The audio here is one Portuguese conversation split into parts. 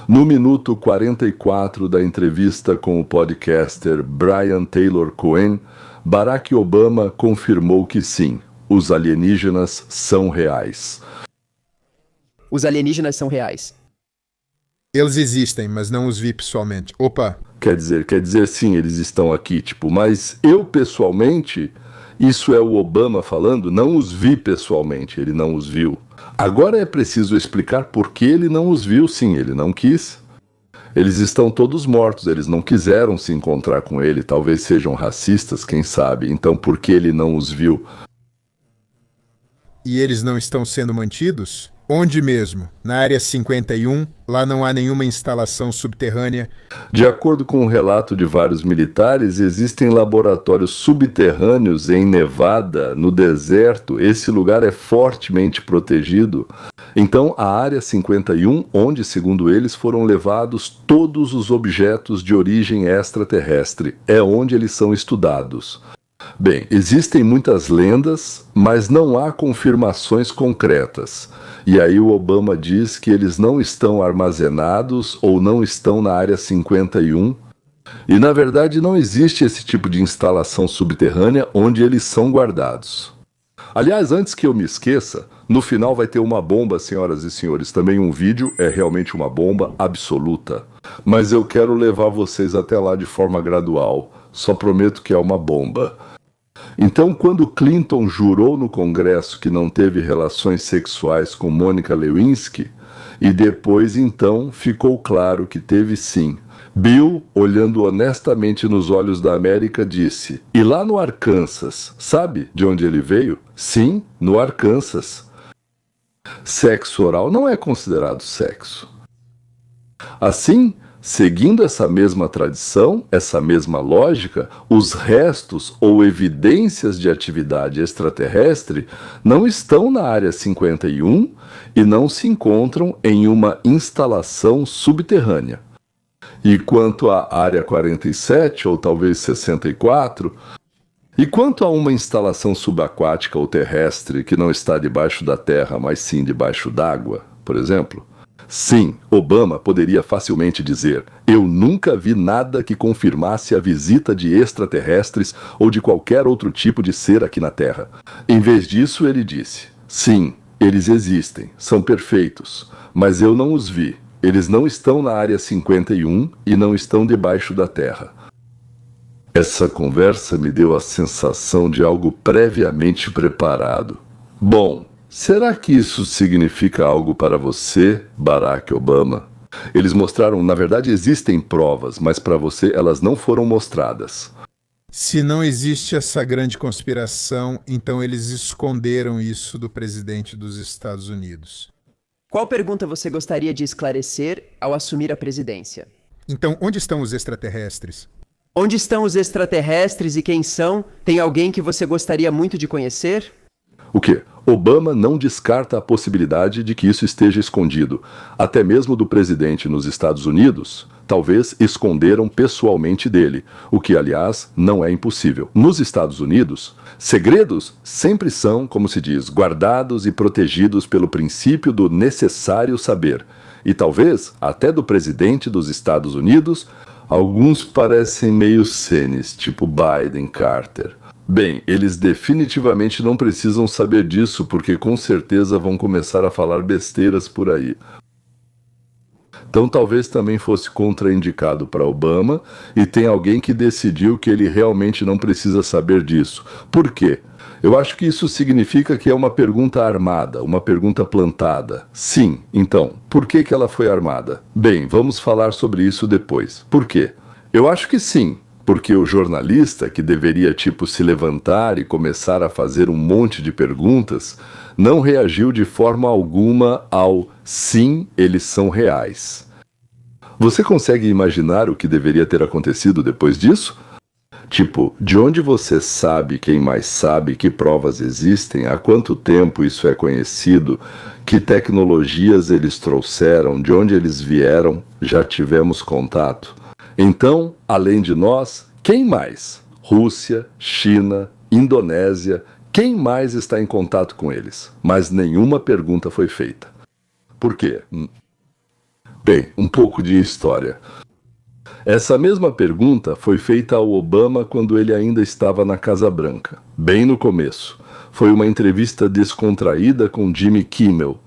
No minuto 44 da entrevista com o podcaster Brian Taylor Cohen, Barack Obama confirmou que sim, os alienígenas são reais. Os alienígenas são reais. Eles existem, mas não os vi pessoalmente. Opa! Quer dizer sim, eles estão aqui, mas eu pessoalmente, isso é o Obama falando, não os vi pessoalmente, ele não os viu. Agora é preciso explicar por que ele não os viu, sim, ele não quis. Eles estão todos mortos, eles não quiseram se encontrar com ele, talvez sejam racistas, quem sabe, então por que ele não os viu? E eles não estão sendo mantidos? Onde mesmo? Na área 51, lá não há nenhuma instalação subterrânea. De acordo com o relato de vários militares, existem laboratórios subterrâneos em Nevada, no deserto. Esse lugar é fortemente protegido. Então, a área 51, onde, segundo eles, foram levados todos os objetos de origem extraterrestre, é onde eles são estudados. Bem, existem muitas lendas, mas não há confirmações concretas. E aí o Obama diz que eles não estão armazenados ou não estão na área 51. E na verdade não existe esse tipo de instalação subterrânea onde eles são guardados. Aliás, antes que eu me esqueça, no final vai ter uma bomba, senhoras e senhores. Também um vídeo, é realmente uma bomba absoluta. Mas eu quero levar vocês até lá de forma gradual. Só prometo que é uma bomba. Então, quando Clinton jurou no Congresso que não teve relações sexuais com Mônica Lewinsky, e depois, então, ficou claro que teve sim. Bill, olhando honestamente nos olhos da América, disse: e lá no Arkansas, sabe de onde ele veio? Sim, no Arkansas. Sexo oral não é considerado sexo. Assim, seguindo essa mesma tradição, essa mesma lógica, os restos ou evidências de atividade extraterrestre não estão na área 51 e não se encontram em uma instalação subterrânea. E quanto à área 47, ou talvez 64, e quanto a uma instalação subaquática ou terrestre que não está debaixo da terra, mas sim debaixo d'água, por exemplo? Sim, Obama poderia facilmente dizer: eu nunca vi nada que confirmasse a visita de extraterrestres ou de qualquer outro tipo de ser aqui na Terra. Em vez disso, ele disse: sim, eles existem, são perfeitos, mas eu não os vi. Eles não estão na área 51 e não estão debaixo da Terra. Essa conversa me deu a sensação de algo previamente preparado. Bom, será que isso significa algo para você, Barack Obama? Eles mostraram, na verdade existem provas, mas para você elas não foram mostradas. Se não existe essa grande conspiração, então eles esconderam isso do presidente dos Estados Unidos. Qual pergunta você gostaria de esclarecer ao assumir a presidência? Então, onde estão os extraterrestres? Onde estão os extraterrestres e quem são? Tem alguém que você gostaria muito de conhecer? O quê? Obama não descarta a possibilidade de que isso esteja escondido. Até mesmo do presidente nos Estados Unidos, talvez esconderam pessoalmente dele, o que, aliás, não é impossível. Nos Estados Unidos, segredos sempre são, como se diz, guardados e protegidos pelo princípio do necessário saber. E talvez, até do presidente dos Estados Unidos, alguns parecem meio senes, tipo Biden, Carter. Bem, eles definitivamente não precisam saber disso, porque com certeza vão começar a falar besteiras por aí. Então talvez também fosse contraindicado para Obama, e tem alguém que decidiu que ele realmente não precisa saber disso. Por quê? Eu acho que isso significa que é uma pergunta armada, uma pergunta plantada. Sim, então, por que ela foi armada? Bem, vamos falar sobre isso depois. Por quê? Eu acho que sim. Porque o jornalista, que deveria se levantar e começar a fazer um monte de perguntas, não reagiu de forma alguma ao sim, eles são reais. Você consegue imaginar o que deveria ter acontecido depois disso? De onde você sabe, quem mais sabe, que provas existem, há quanto tempo isso é conhecido, que tecnologias eles trouxeram, de onde eles vieram, já tivemos contato. Então, além de nós, quem mais? Rússia, China, Indonésia, quem mais está em contato com eles? Mas nenhuma pergunta foi feita. Por quê? Bem, um pouco de história. Essa mesma pergunta foi feita ao Obama quando ele ainda estava na Casa Branca, bem no começo. Foi uma entrevista descontraída com Jimmy Kimmel.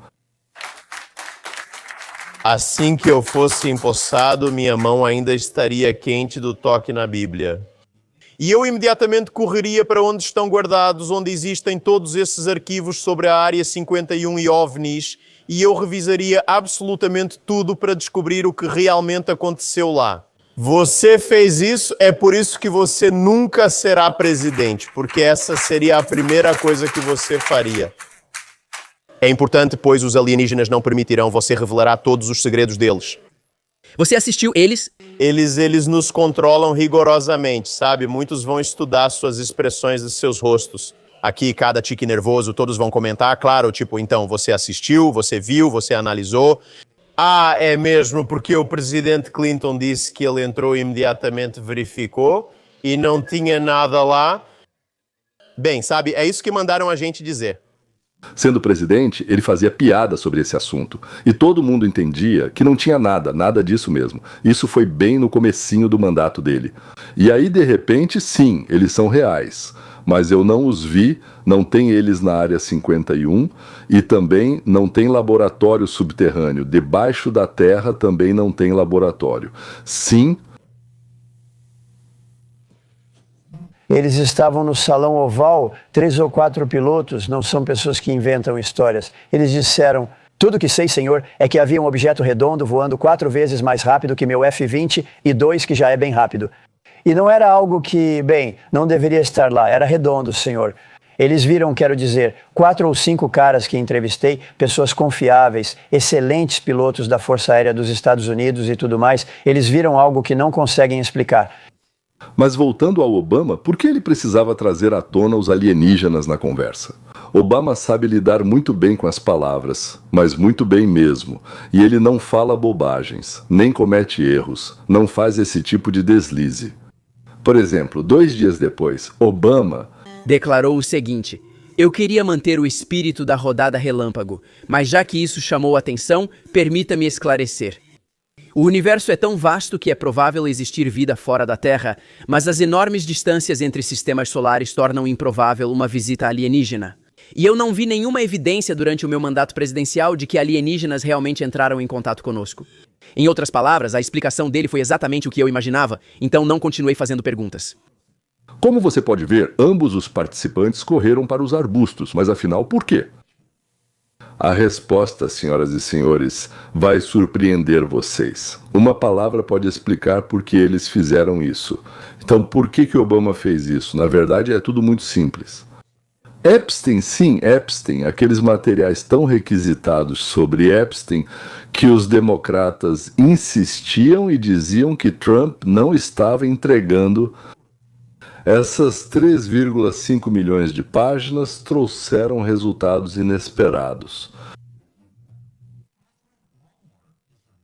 Assim que eu fosse empossado, minha mão ainda estaria quente do toque na Bíblia. E eu imediatamente correria para onde estão guardados, onde existem todos esses arquivos sobre a Área 51 e OVNIs, e eu revisaria absolutamente tudo para descobrir o que realmente aconteceu lá. Você fez isso, é por isso que você nunca será presidente, porque essa seria a primeira coisa que você faria. É importante, pois os alienígenas não permitirão, você revelará todos os segredos deles. Você assistiu eles? Eles nos controlam rigorosamente, sabe? Muitos vão estudar suas expressões e seus rostos. Aqui, cada tique nervoso, todos vão comentar, claro, tipo, então, você assistiu, você viu, você analisou. Ah, é mesmo, porque o presidente Clinton disse que ele entrou e imediatamente verificou e não tinha nada lá. Bem, sabe, é isso que mandaram a gente dizer. Sendo presidente, ele fazia piada sobre esse assunto. E todo mundo entendia que não tinha nada disso mesmo. Isso foi bem no comecinho do mandato dele. E aí, de repente, sim, eles são reais. Mas eu não os vi, não tem eles na Área 51 e também não tem laboratório subterrâneo. Debaixo da terra também não tem laboratório. Sim. Eles estavam no salão oval, 3 ou 4 pilotos, não são pessoas que inventam histórias. Eles disseram, tudo que sei, senhor, é que havia um objeto redondo voando 4 vezes mais rápido que meu F-20 e 2 que já é bem rápido. E não era algo que, bem, não deveria estar lá, era redondo, senhor. Eles viram, quero dizer, 4 ou 5 caras que entrevistei, pessoas confiáveis, excelentes pilotos da Força Aérea dos Estados Unidos e tudo mais, eles viram algo que não conseguem explicar. Mas voltando ao Obama, por que ele precisava trazer à tona os alienígenas na conversa? Obama sabe lidar muito bem com as palavras, mas muito bem mesmo. E ele não fala bobagens, nem comete erros, não faz esse tipo de deslize. Por exemplo, 2 dias depois, Obama Declarou o seguinte: eu queria manter o espírito da rodada relâmpago, mas já que isso chamou atenção, permita-me esclarecer. O universo é tão vasto que é provável existir vida fora da Terra, mas as enormes distâncias entre sistemas solares tornam improvável uma visita alienígena. E eu não vi nenhuma evidência durante o meu mandato presidencial de que alienígenas realmente entraram em contato conosco. Em outras palavras, a explicação dele foi exatamente o que eu imaginava, então não continuei fazendo perguntas. Como você pode ver, ambos os participantes correram para os arbustos, mas afinal, por quê? A resposta, senhoras e senhores, vai surpreender vocês. Uma palavra pode explicar por que eles fizeram isso. Então, por que Obama fez isso? Na verdade, é tudo muito simples. Epstein, sim, Epstein, aqueles materiais tão requisitados sobre Epstein que os democratas insistiam e diziam que Trump não estava entregando. Essas 3,5 milhões de páginas trouxeram resultados inesperados.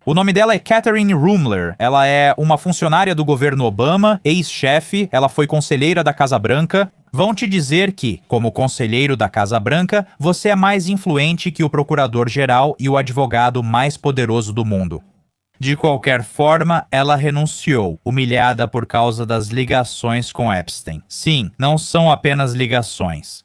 O nome dela é Catherine Ruemmler. Ela é uma funcionária do governo Obama, ex-chefe, ela foi conselheira da Casa Branca. Vão te dizer que, como conselheiro da Casa Branca, você é mais influente que o procurador-geral e o advogado mais poderoso do mundo. De qualquer forma, ela renunciou, humilhada por causa das ligações com Epstein. Sim, não são apenas ligações.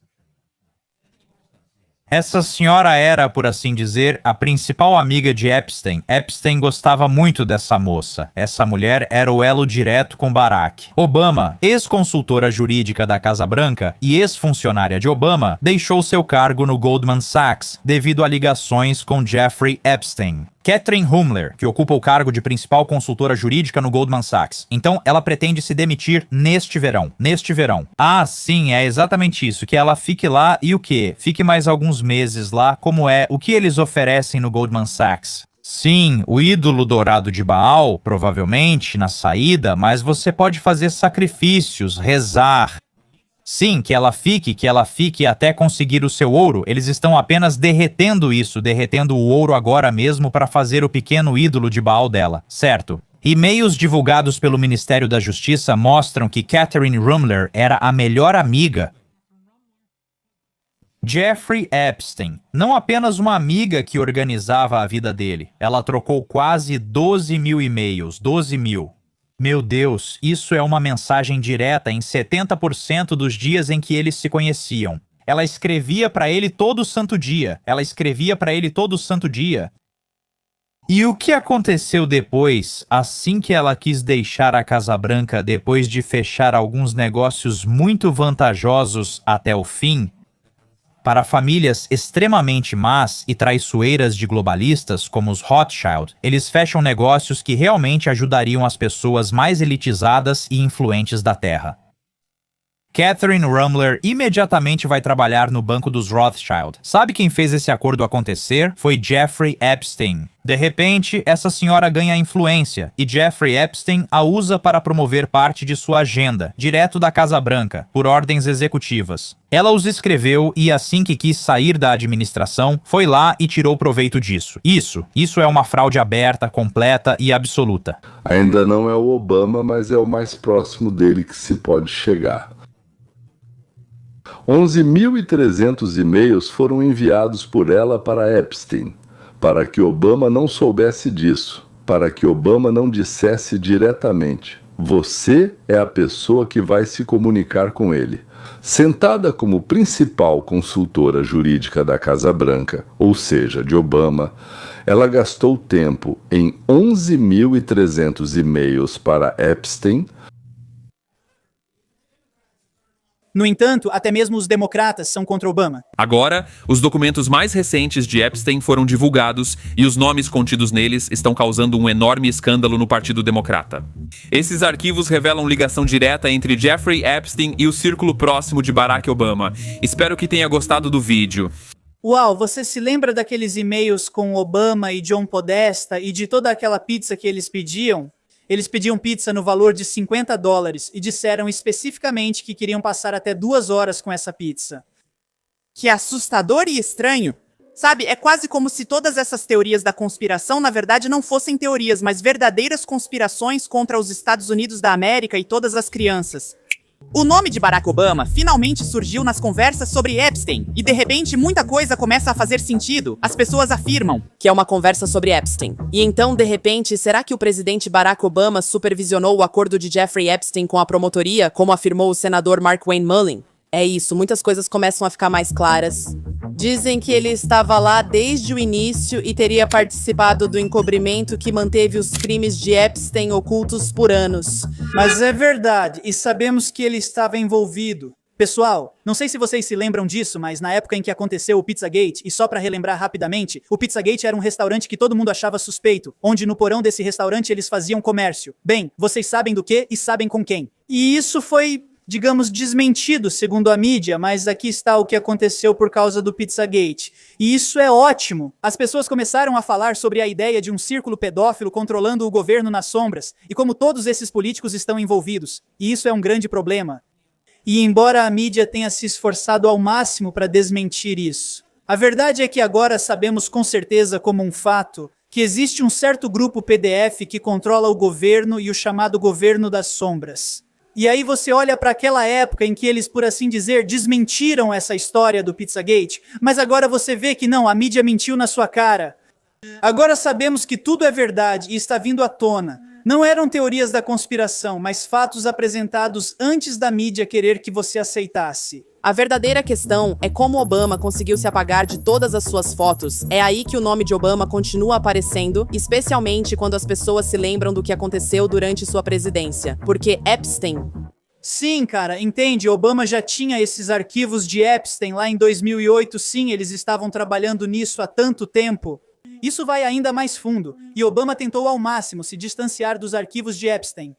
Essa senhora era, por assim dizer, a principal amiga de Epstein. Epstein gostava muito dessa moça. Essa mulher era o elo direto com Barack. Obama, ex-consultora jurídica da Casa Branca e ex-funcionária de Obama, deixou seu cargo no Goldman Sachs devido a ligações com Jeffrey Epstein. Catherine Ruemmler, que ocupa o cargo de principal consultora jurídica no Goldman Sachs. Então, ela pretende se demitir neste verão. Neste verão. Ah, sim, é exatamente isso. Que ela fique lá e o quê? Fique mais alguns meses lá, como é o que eles oferecem no Goldman Sachs. Sim, o ídolo dourado de Baal, provavelmente, na saída, mas você pode fazer sacrifícios, rezar. Sim, que ela fique até conseguir o seu ouro. Eles estão apenas derretendo isso, derretendo o ouro agora mesmo para fazer o pequeno ídolo de Baal dela, certo? E-mails divulgados pelo Ministério da Justiça mostram que Catherine Ruemmler era a melhor amiga Jeffrey Epstein, não apenas uma amiga que organizava a vida dele, ela trocou quase 12 mil e-mails, 12 mil. Meu Deus, isso é uma mensagem direta em 70% dos dias em que eles se conheciam. Ela escrevia para ele todo santo dia, E o que aconteceu depois, assim que ela quis deixar a Casa Branca depois de fechar alguns negócios muito vantajosos até o fim? Para famílias extremamente más e traiçoeiras de globalistas como os Rothschild, eles fecham negócios que realmente ajudariam as pessoas mais elitizadas e influentes da Terra. Catherine Rumler imediatamente vai trabalhar no banco dos Rothschild. Sabe quem fez esse acordo acontecer? Foi Jeffrey Epstein. De repente, essa senhora ganha influência e Jeffrey Epstein a usa para promover parte de sua agenda, direto da Casa Branca, por ordens executivas. Ela os escreveu e assim que quis sair da administração, foi lá e tirou proveito disso. Isso é uma fraude aberta, completa e absoluta. Ainda não é o Obama, mas é o mais próximo dele que se pode chegar. 11.300 e-mails foram enviados por ela para Epstein, para que Obama não soubesse disso, para que Obama não dissesse diretamente: você é a pessoa que vai se comunicar com ele. Sentada como principal consultora jurídica da Casa Branca, ou seja, de Obama, ela gastou tempo em 11.300 e-mails para Epstein. No entanto, até mesmo os democratas são contra Obama. Agora, os documentos mais recentes de Epstein foram divulgados e os nomes contidos neles estão causando um enorme escândalo no Partido Democrata. Esses arquivos revelam ligação direta entre Jeffrey Epstein e o círculo próximo de Barack Obama. Espero que tenha gostado do vídeo. Uau, você se lembra daqueles e-mails com Obama e John Podesta e de toda aquela pizza que eles pediam? Eles pediam pizza no valor de $50 e disseram especificamente que queriam passar até 2 horas com essa pizza. Que assustador e estranho. Sabe, é quase como se todas essas teorias da conspiração na verdade não fossem teorias, mas verdadeiras conspirações contra os Estados Unidos da América e todas as crianças. O nome de Barack Obama finalmente surgiu nas conversas sobre Epstein, e de repente muita coisa começa a fazer sentido. As pessoas afirmam que é uma conversa sobre Epstein. E então, de repente, será que o presidente Barack Obama supervisionou o acordo de Jeffrey Epstein com a promotoria, como afirmou o senador Mark Wayne Mullin? É isso, muitas coisas começam a ficar mais claras. Dizem que ele estava lá desde o início e teria participado do encobrimento que manteve os crimes de Epstein ocultos por anos. Mas é verdade, e sabemos que ele estava envolvido. Pessoal, não sei se vocês se lembram disso, mas na época em que aconteceu o Pizzagate, e só para relembrar rapidamente, o Pizzagate era um restaurante que todo mundo achava suspeito, onde no porão desse restaurante eles faziam comércio. Bem, vocês sabem do que e sabem com quem. E isso foi, digamos, desmentido segundo a mídia, mas aqui está o que aconteceu por causa do Pizzagate. E isso é ótimo. As pessoas começaram a falar sobre a ideia de um círculo pedófilo controlando o governo nas sombras, e como todos esses políticos estão envolvidos. E isso é um grande problema. E embora a mídia tenha se esforçado ao máximo para desmentir isso, a verdade é que agora sabemos com certeza como um fato que existe um certo grupo PDF que controla o governo e o chamado governo das sombras. E aí você olha para aquela época em que eles, por assim dizer, desmentiram essa história do Pizzagate, mas agora você vê que não, a mídia mentiu na sua cara. Agora sabemos que tudo é verdade e está vindo à tona. Não eram teorias da conspiração, mas fatos apresentados antes da mídia querer que você aceitasse. A verdadeira questão é como Obama conseguiu se apagar de todas as suas fotos. É aí que o nome de Obama continua aparecendo, especialmente quando as pessoas se lembram do que aconteceu durante sua presidência. Porque Epstein... Sim, cara, entende? Obama já tinha esses arquivos de Epstein lá em 2008. Sim, eles estavam trabalhando nisso há tanto tempo. Isso vai ainda mais fundo, e Obama tentou ao máximo se distanciar dos arquivos de Epstein.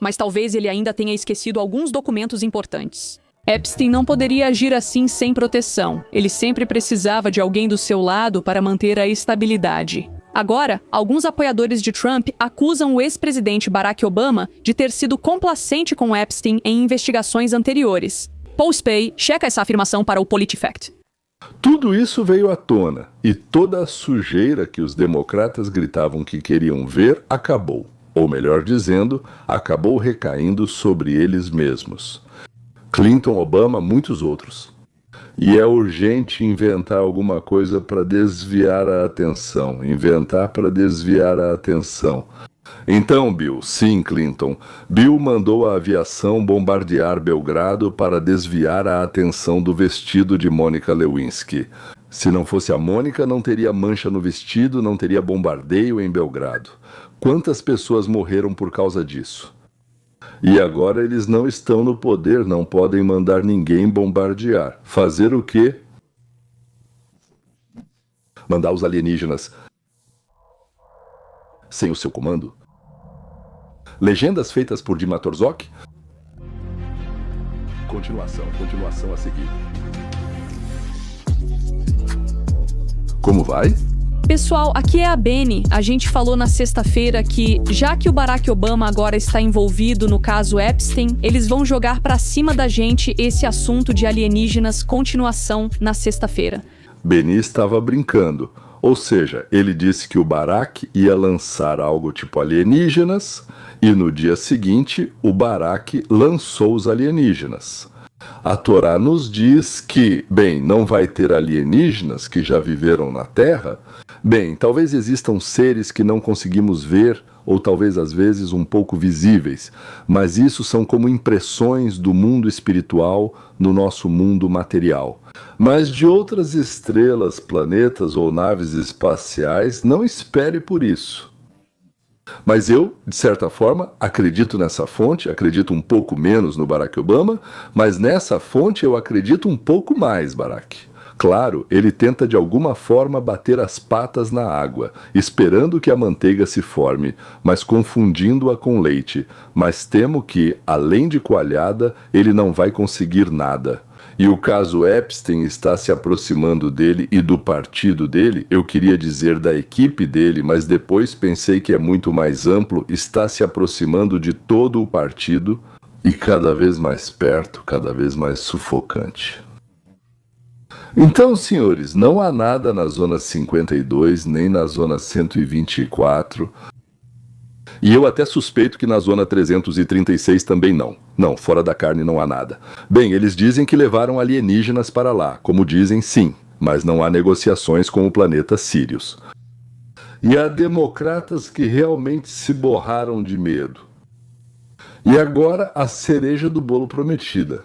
Mas talvez ele ainda tenha esquecido alguns documentos importantes. Epstein não poderia agir assim sem proteção. Ele sempre precisava de alguém do seu lado para manter a estabilidade. Agora, alguns apoiadores de Trump acusam o ex-presidente Barack Obama de ter sido complacente com Epstein em investigações anteriores. Paul Spey checa essa afirmação para o PolitiFact. Tudo isso veio à tona, e toda a sujeira que os democratas gritavam que queriam ver acabou. Ou melhor dizendo, acabou recaindo sobre eles mesmos. Clinton, Obama, muitos outros. E é urgente inventar alguma coisa para desviar a atenção. Inventar para desviar a atenção. Então, Bill, sim, Clinton, Bill mandou a aviação bombardear Belgrado para desviar a atenção do vestido de Monica Lewinsky. Se não fosse a Mônica, não teria mancha no vestido, não teria bombardeio em Belgrado. Quantas pessoas morreram por causa disso? E agora eles não estão no poder, não podem mandar ninguém bombardear. Fazer o quê? Mandar os alienígenas sem o seu comando? Legendas feitas por Dima Torzok? Continuação a seguir. Como vai? Pessoal, aqui é a Beni. A gente falou na sexta-feira que, já que o Barack Obama agora está envolvido no caso Epstein, eles vão jogar pra cima da gente esse assunto de alienígenas. Continuação na sexta-feira. Beni estava brincando. Ou seja, ele disse que o Barack ia lançar algo tipo alienígenas e no dia seguinte o Barack lançou os alienígenas. A Torá nos diz que, bem, não vai ter alienígenas que já viveram na Terra. Bem, talvez existam seres que não conseguimos ver ou talvez às vezes um pouco visíveis, mas isso são como impressões do mundo espiritual no nosso mundo material. Mas de outras estrelas, planetas ou naves espaciais, não espere por isso. Mas eu, de certa forma, acredito nessa fonte, acredito um pouco menos no Barack Obama, mas nessa fonte eu acredito um pouco mais, Barack. Claro, ele tenta de alguma forma bater as patas na água, esperando que a manteiga se forme, mas confundindo-a com leite. Mas temo que, além de coalhada, ele não vai conseguir nada. E o caso Epstein está se aproximando dele e do partido dele, eu queria dizer da equipe dele, mas depois pensei que é muito mais amplo, está se aproximando de todo o partido e cada vez mais perto, cada vez mais sufocante. Então, senhores, não há nada na Zona 52, nem na Zona 124, e eu até suspeito que na Zona 336 também não. Não, fora da carne não há nada. Bem, eles dizem que levaram alienígenas para lá, como dizem sim, mas não há negociações com o planeta Sirius. E há democratas que realmente se borraram de medo. E agora a cereja do bolo prometida.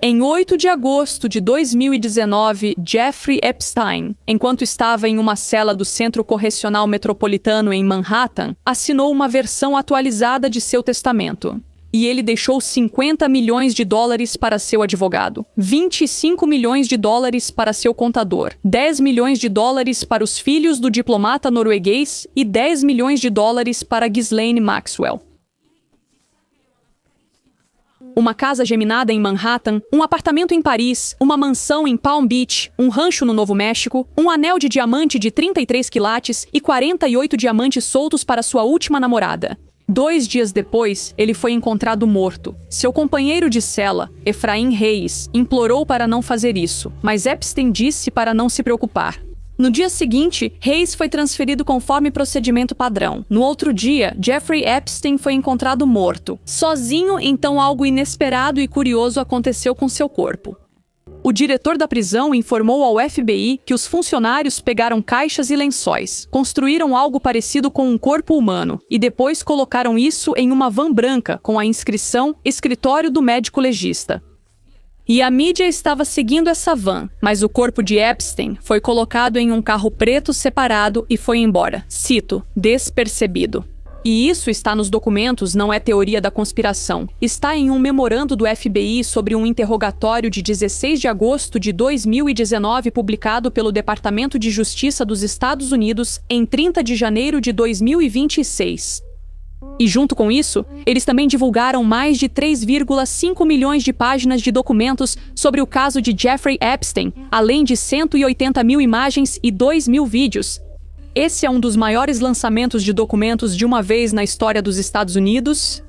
Em 8 de agosto de 2019, Jeffrey Epstein, enquanto estava em uma cela do Centro Correcional Metropolitano em Manhattan, assinou uma versão atualizada de seu testamento. E ele deixou 50 milhões de dólares para seu advogado, 25 milhões de dólares para seu contador, 10 milhões de dólares para os filhos do diplomata norueguês e 10 milhões de dólares para Ghislaine Maxwell. Uma casa geminada em Manhattan, um apartamento em Paris, uma mansão em Palm Beach, um rancho no Novo México, um anel de diamante de 33 quilates e 48 diamantes soltos para sua última namorada. 2 dias depois, ele foi encontrado morto. Seu companheiro de cela, Efraim Reis, implorou para não fazer isso, mas Epstein disse para não se preocupar. No dia seguinte, Reis foi transferido conforme procedimento padrão. No outro dia, Jeffrey Epstein foi encontrado morto. Sozinho, então algo inesperado e curioso aconteceu com seu corpo. O diretor da prisão informou ao FBI que os funcionários pegaram caixas e lençóis, construíram algo parecido com um corpo humano e depois colocaram isso em uma van branca com a inscrição Escritório do Médico Legista. E a mídia estava seguindo essa van, mas o corpo de Epstein foi colocado em um carro preto separado e foi embora, cito, despercebido. E isso está nos documentos, não é teoria da conspiração. Está em um memorando do FBI sobre um interrogatório de 16 de agosto de 2019 publicado pelo Departamento de Justiça dos Estados Unidos em 30 de janeiro de 2026. E junto com isso, eles também divulgaram mais de 3,5 milhões de páginas de documentos sobre o caso de Jeffrey Epstein, além de 180 mil imagens e 2 mil vídeos. Esse é um dos maiores lançamentos de documentos de uma vez na história dos Estados Unidos.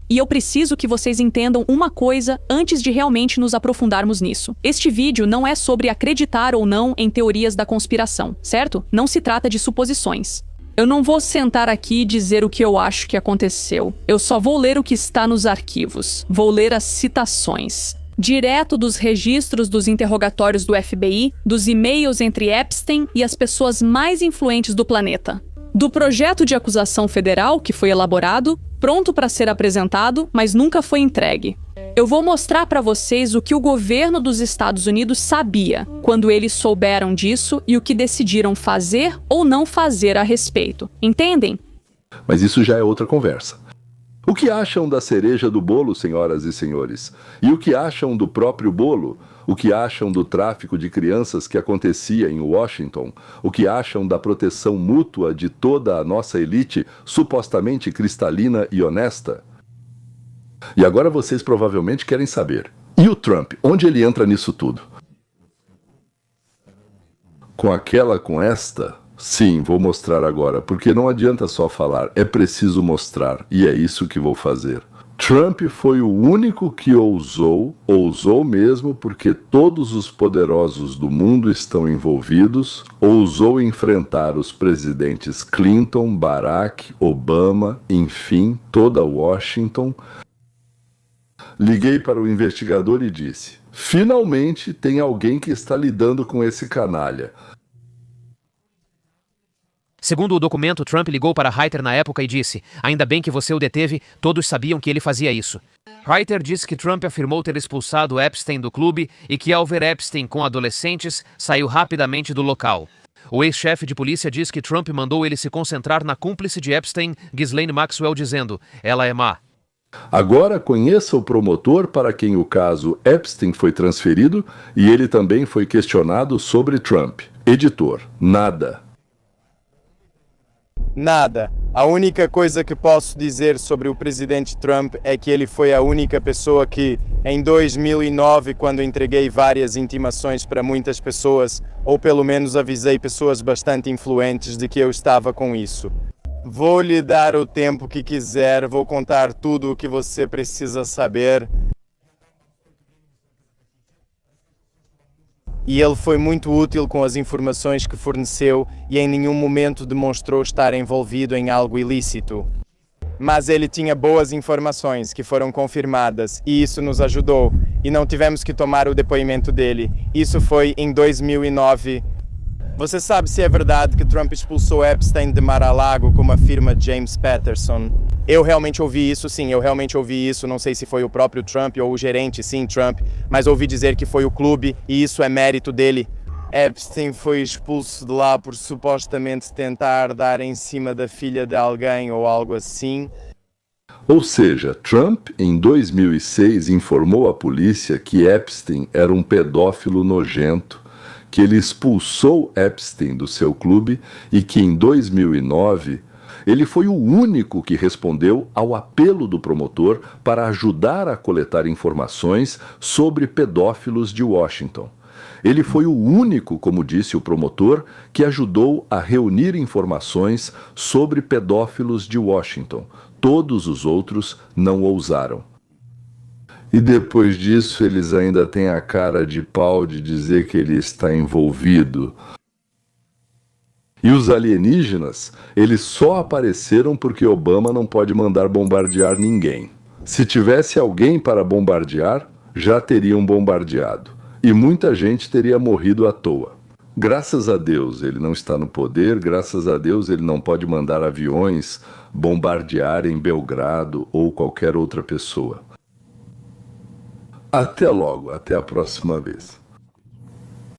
E eu preciso que vocês entendam uma coisa antes de realmente nos aprofundarmos nisso. Este vídeo não é sobre acreditar ou não em teorias da conspiração, certo? Não se trata de suposições. Eu não vou sentar aqui e dizer o que eu acho que aconteceu. Eu só vou ler o que está nos arquivos. Vou ler as citações. direto dos registros dos interrogatórios do FBI, dos e-mails entre Epstein e as pessoas mais influentes do planeta. Do projeto de acusação federal que foi elaborado, pronto para ser apresentado, mas nunca foi entregue. Eu vou mostrar para vocês o que o governo dos Estados Unidos sabia quando eles souberam disso e o que decidiram fazer ou não fazer a respeito. Entendem? Mas isso já é outra conversa. O que acham da cereja do bolo, senhoras e senhores? E o que acham do próprio bolo? O que acham do tráfico de crianças que acontecia em Washington? O que acham da proteção mútua de toda a nossa elite supostamente cristalina e honesta? E agora vocês provavelmente querem saber. E o Trump? Onde ele entra nisso tudo? Com esta? Sim, vou mostrar agora, porque não adianta só falar, é preciso mostrar, e é isso que vou fazer. Trump foi o único que ousou mesmo porque todos os poderosos do mundo estão envolvidos, ousou enfrentar os presidentes Clinton, Barack, Obama, enfim, toda Washington. Liguei para o investigador e disse: finalmente tem alguém que está lidando com esse canalha. Segundo o documento, Trump ligou para Reiter na época e disse: ainda bem que você o deteve, todos sabiam que ele fazia isso. Reiter disse que Trump afirmou ter expulsado Epstein do clube e que, ao ver Epstein com adolescentes, saiu rapidamente do local. O ex-chefe de polícia diz que Trump mandou ele se concentrar na cúmplice de Epstein, Ghislaine Maxwell, dizendo: ela é má. Agora conheça o promotor para quem o caso Epstein foi transferido e ele também foi questionado sobre Trump. Editor: nada. Nada. A única coisa que posso dizer sobre o presidente Trump é que ele foi a única pessoa que, em 2009, quando entreguei várias intimações para muitas pessoas, ou pelo menos avisei pessoas bastante influentes de que eu estava com isso. Vou lhe dar o tempo que quiser, vou contar tudo o que você precisa saber. E ele foi muito útil com as informações que forneceu e em nenhum momento demonstrou estar envolvido em algo ilícito. Mas ele tinha boas informações que foram confirmadas e isso nos ajudou e não tivemos que tomar o depoimento dele. Isso foi em 2009. Você sabe se é verdade que Trump expulsou Epstein de Mar-a-Lago, como afirma James Patterson? Eu realmente ouvi isso, sim, eu realmente ouvi isso. Não sei se foi o próprio Trump ou o gerente, sim, Trump, mas ouvi dizer que foi o clube e isso é mérito dele. Epstein foi expulso de lá por supostamente tentar dar em cima da filha de alguém ou algo assim. Ou seja, Trump, em 2006, informou à polícia que Epstein era um pedófilo nojento, que ele expulsou Epstein do seu clube e que em 2009 ele foi o único que respondeu ao apelo do promotor para ajudar a coletar informações sobre pedófilos de Washington. Ele foi o único, como disse o promotor, que ajudou a reunir informações sobre pedófilos de Washington. Todos os outros não ousaram. E depois disso eles ainda têm a cara de pau de dizer que ele está envolvido. E os alienígenas, eles só apareceram porque Obama não pode mandar bombardear ninguém. Se tivesse alguém para bombardear, já teriam bombardeado. E muita gente teria morrido à toa. Graças a Deus ele não está no poder, graças a Deus ele não pode mandar aviões bombardearem Belgrado ou qualquer outra pessoa. Até logo, até a próxima vez.